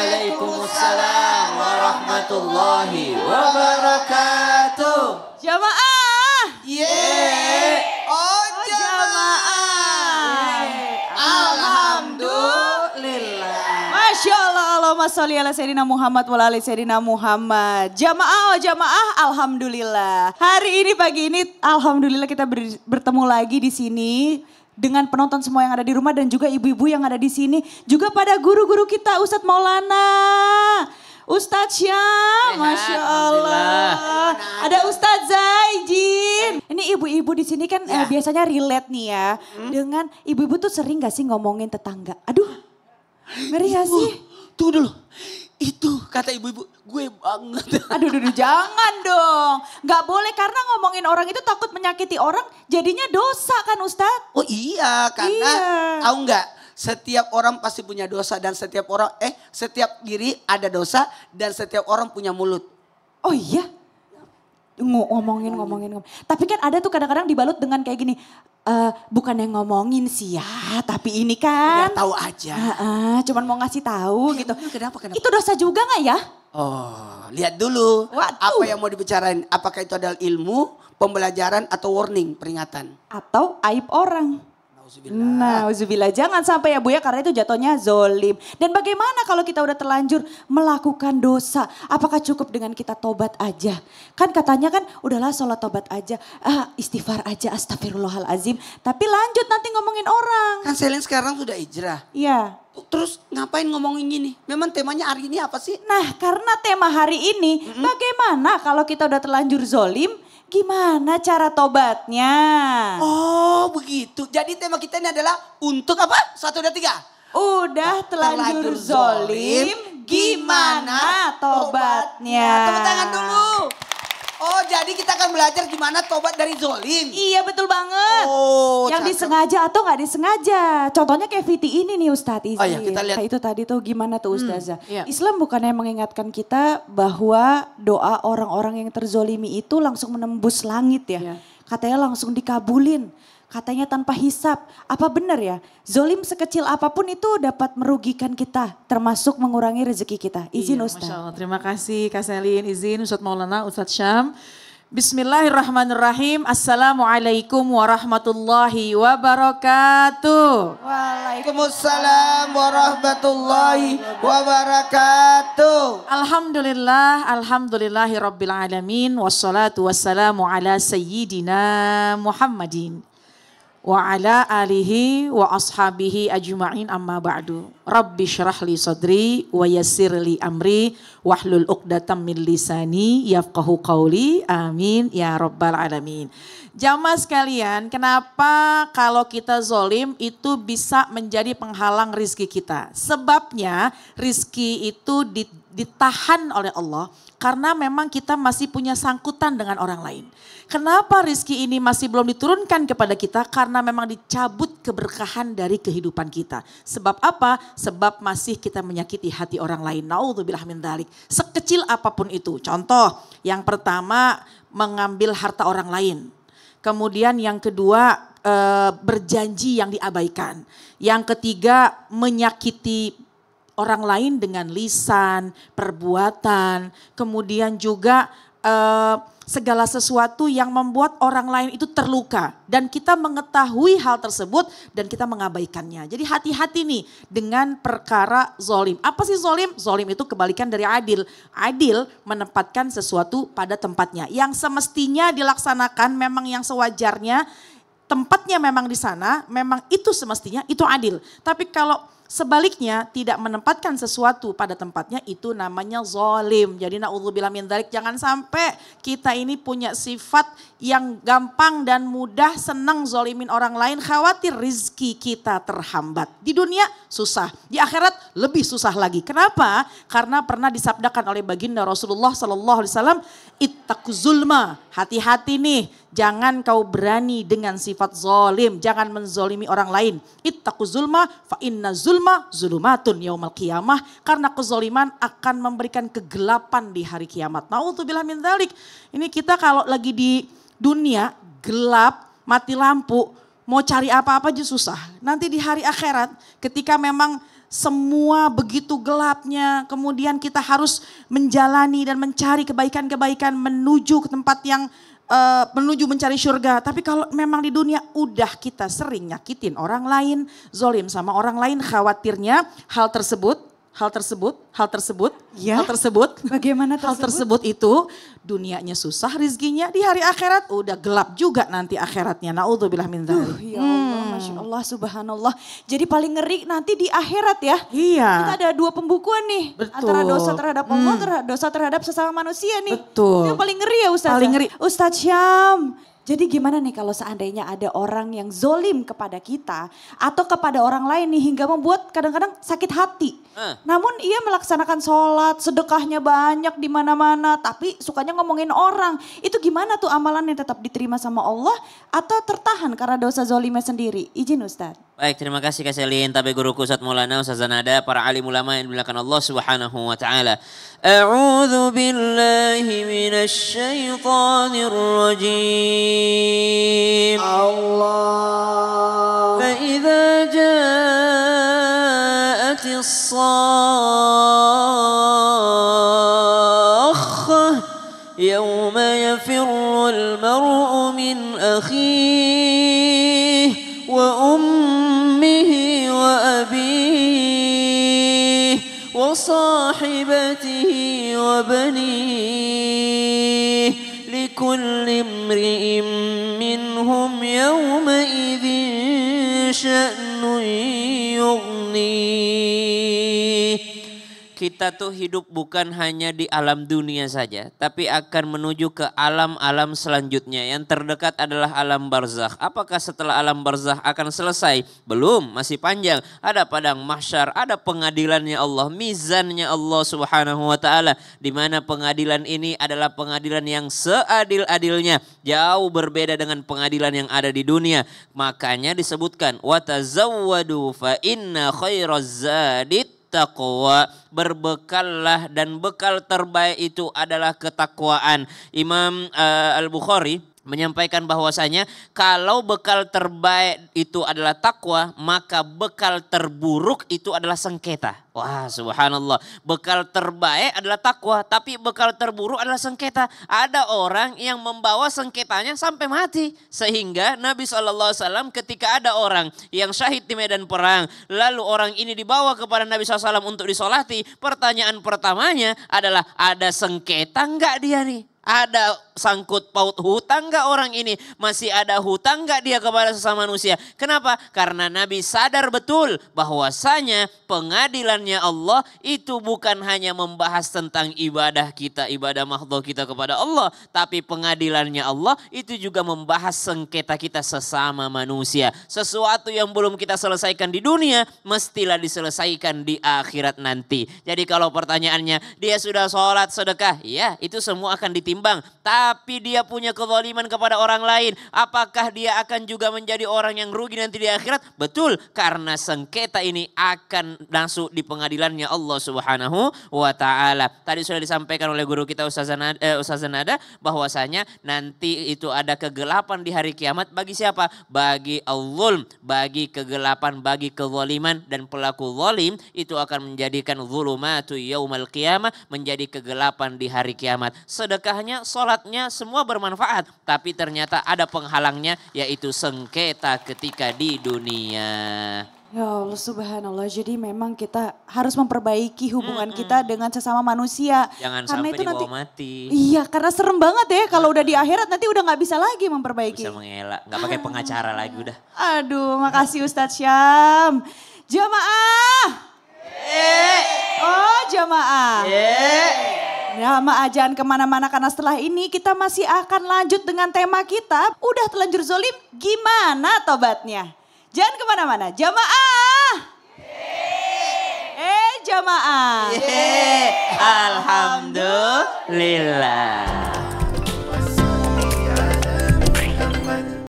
Waalaikumsalam warahmatullahi wabarakatuh. Jamaah. Yeay. Oh jamaah. Alhamdulillah. Masya Allah, Allahumma sholli ala Sayyidina Muhammad wa ala ali Sayyidina Muhammad. Jamaah, oh jamaah, alhamdulillah. Hari ini, pagi ini, alhamdulillah kita bertemu lagi di sini dengan penonton semua yang ada di rumah dan juga ibu-ibu yang ada di sini. Juga pada guru-guru kita, Ustadz Maulana, Ustadz Syam, Masya Allah. Ada Ustadz Zaijin. Ini ibu-ibu di sini kan biasanya relate nih ya. Dengan ibu-ibu tuh sering gak sih ngomongin tetangga? Aduh, ngeri gak sih? Tunggu dulu. Itu kata ibu-ibu, gue banget. Aduh, jangan dong. Gak boleh karena ngomongin orang itu takut menyakiti orang jadinya dosa kan Ustadz? Oh iya, karena tahu nggak? Setiap orang pasti punya dosa dan setiap diri ada dosa dan setiap orang punya mulut. Oh iya? Ngomongin. Tapi kan ada tuh kadang-kadang dibalut dengan kayak gini. Bukan yang ngomongin sih ya, tapi ini kan. Biar tahu aja. Cuman mau ngasih tahu gitu. Kenapa? Itu dosa juga gak ya? Oh, lihat dulu. Waduh. Apa yang mau dibicarain. Apakah itu adalah ilmu, pembelajaran atau warning, peringatan. Atau aib orang. Nauzubillah, jangan sampai ya Bu ya, karena itu jatuhnya zolim. Dan bagaimana kalau kita udah terlanjur melakukan dosa? Apakah cukup dengan kita tobat aja? Kan katanya kan udahlah sholat tobat aja, istighfar aja, astagfirullahalazim. Tapi lanjut nanti ngomongin orang. Kan Selin sekarang sudah hijrah. Iya. Terus ngapain ngomongin gini? Memang temanya hari ini apa sih? Nah karena tema hari ini, bagaimana kalau kita udah terlanjur zolim? Gimana cara tobatnya? Oh begitu. Jadi tema kita ini adalah untuk apa? 1, 2, 3. Udah terlanjur zolim, gimana tobatnya? Tepuk tangan dulu. Oh jadi kita akan belajar gimana tobat dari zolim. Iya betul banget. Oh, yang disengaja atau nggak disengaja. Contohnya kayak Viti ini nih Ustadz izin. Oh ya kita lihat. Nah, itu tadi tuh gimana tuh Ustazah. Iya. Islam bukannya mengingatkan kita bahwa doa orang-orang yang terzolimi itu langsung menembus langit ya. Iya. Katanya langsung dikabulin. Katanya tanpa hisap. Apa benar ya? Zolim sekecil apapun itu dapat merugikan kita. Termasuk mengurangi rezeki kita. Izin Ustaz. Masya Allah, terima kasih Kak Selin. Izin Ustadz Maulana, Ustadz Syam. Bismillahirrahmanirrahim. Assalamualaikum warahmatullahi wabarakatuh. Waalaikumsalam warahmatullahi wabarakatuh. Alhamdulillahi rabbil alamin. Wassalatu wassalamu ala sayyidina Muhammadin. Wa ala alihi wa ashabihi ajma'in amma ba'du. Rabbi syrahli sadri wa yassirli amri wahlul uqdatam min lisani yafqahu qawli. Amin ya rabbal alamin. Jamaah sekalian, kenapa kalau kita zolim itu bisa menjadi penghalang rizki kita? Sebabnya rizki itu ditahan oleh Allah karena memang kita masih punya sangkutan dengan orang lain. Kenapa rizki ini masih belum diturunkan kepada kita? Karena memang dicabut keberkahan dari kehidupan kita. Sebab apa? Sebab masih kita menyakiti hati orang lain. Naudzubillah min dzalik. Sekecil apapun itu. Contoh, yang pertama mengambil harta orang lain. Kemudian yang kedua berjanji yang diabaikan. Yang ketiga menyakiti orang lain dengan lisan, perbuatan. Kemudian juga segala sesuatu yang membuat orang lain itu terluka. Dan kita mengetahui hal tersebut dan kita mengabaikannya. Jadi hati-hati nih dengan perkara zolim. Apa sih zolim? Zolim itu kebalikan dari adil. Adil menempatkan sesuatu pada tempatnya. Yang semestinya dilaksanakan memang yang sewajarnya. Tempatnya memang di sana, memang itu semestinya, itu adil. Tapi kalau sebaliknya tidak menempatkan sesuatu pada tempatnya itu namanya zolim. Jadi na'udzubillah min dzalik, jangan sampai kita ini punya sifat yang gampang dan mudah senang zolimin orang lain, khawatir rizki kita terhambat. Di dunia susah, di akhirat lebih susah lagi. Kenapa? Karena pernah disabdakan oleh baginda Rasulullah SAW, ittaquz zulma, hati-hati nih. Jangan kau berani dengan sifat zolim. Jangan menzolimi orang lain. Ittaquz zulma fa inna zulma zulumatun yaumal qiyamah. Karena kezoliman akan memberikan kegelapan di hari kiamat. Na'udzubillah min dzalik. Ini kita kalau lagi di dunia gelap, mati lampu, mau cari apa-apa aja susah. Nanti di hari akhirat ketika memang semua begitu gelapnya, kemudian kita harus menjalani dan mencari kebaikan-kebaikan menuju ke tempat yang menuju mencari surga. Tapi kalau memang di dunia udah kita sering nyakitin orang lain, zolim sama orang lain, khawatirnya hal tersebut, Ya. Bagaimana hal tersebut itu dunianya susah rizkinya, di hari akhirat udah gelap juga nanti akhiratnya. Naudzubillah min dzalik. Ya Allah, Masya Allah, Subhanallah. Jadi paling ngeri nanti di akhirat ya. Iya. Kita ada dua pembukuan nih. Betul. Antara dosa terhadap Allah, dosa terhadap sesama manusia nih. Betul. Yang paling ngeri ya Ustaz. Paling ngeri. Ustaz Syam. Jadi gimana nih kalau seandainya ada orang yang zolim kepada kita atau kepada orang lain nih hingga membuat kadang-kadang sakit hati. Namun ia melaksanakan sholat, sedekahnya banyak di mana-mana tapi sukanya ngomongin orang. Itu gimana tuh amalannya tetap diterima sama Allah atau tertahan karena dosa zolimnya sendiri? Izin Ustaz. Baik, terima kasih Kak Selin, tapi guruku Ustaz Maulana, Ustaz Zanada, para alim ulama yang dimuliakan Allah Subhanahu wa taala. A'udzu billahi minasy syaithanir rajim. Allah. Fa idza ja'atis sakhah yawma yafirrul mar'u min akhihi wa وأبيه وصاحبته وبنيه لكل امرئ منهم يومئذ شأن يغنيه. Kita tuh hidup bukan hanya di alam dunia saja, tapi akan menuju ke alam-alam selanjutnya. Yang terdekat adalah alam barzakh. Apakah setelah alam barzakh akan selesai? Belum, masih panjang. Ada padang mahsyar, ada pengadilannya Allah, mizannya Allah Subhanahu wa taala, di mana pengadilan ini adalah pengadilan yang seadil-adilnya, jauh berbeda dengan pengadilan yang ada di dunia. Makanya disebutkan wa tazawwadu fa inna khairaz zadit taqwa, berbekallah dan bekal terbaik itu adalah ketakwaan. Imam Al-Bukhari menyampaikan bahwasanya kalau bekal terbaik itu adalah takwa, maka bekal terburuk itu adalah sengketa. Wah, subhanallah. Bekal terbaik adalah takwa, tapi bekal terburuk adalah sengketa. Ada orang yang membawa sengketanya sampai mati. Sehingga Nabi SAW ketika ada orang yang syahid di medan perang, lalu orang ini dibawa kepada Nabi SAW untuk disolati, pertanyaan pertamanya adalah, ada sengketa enggak dia nih? Ada sangkut paut hutang enggak orang ini? Masih ada hutang enggak dia kepada sesama manusia? Kenapa? Karena Nabi sadar betul bahwasanya pengadilannya Allah itu bukan hanya membahas tentang ibadah kita, ibadah makhluk kita kepada Allah. Tapi pengadilannya Allah itu juga membahas sengketa kita sesama manusia. Sesuatu yang belum kita selesaikan di dunia mestilah diselesaikan di akhirat nanti. Jadi kalau pertanyaannya, dia sudah sholat sedekah, ya itu semua akan ditimbang. Tapi dia punya kezaliman kepada orang lain, apakah dia akan juga menjadi orang yang rugi nanti di akhirat? Betul, karena sengketa ini akan masuk di pengadilannya Allah Subhanahu wa taala. Tadi sudah disampaikan oleh guru kita Ustaz Zanada bahwasanya nanti itu ada kegelapan di hari kiamat bagi siapa? Bagi al-zulm, bagi kegelapan, bagi kezaliman, dan pelaku zalim itu akan menjadikan zulumatu yaumal qiyamah, menjadi kegelapan di hari kiamat. Sedekahnya, sholatnya semua bermanfaat, tapi ternyata ada penghalangnya, yaitu sengketa ketika di dunia. Ya Allah, subhanallah. Jadi memang kita harus memperbaiki hubungan kita dengan sesama manusia. Jangan karena sampai itu dibawa nanti, mati. Iya, karena serem banget ya kalau udah di akhirat nanti udah nggak bisa lagi memperbaiki. Bisa mengelak, nggak pakai pengacara lagi udah. Aduh, makasih Ustadz Syam. Jamaah. Oh, jamaah. Jamaah jangan kemana-mana karena setelah ini kita masih akan lanjut dengan tema kita. Udah telanjur zolim, gimana tobatnya? Jangan kemana-mana, jamaah. Jamaah. Alhamdulillah.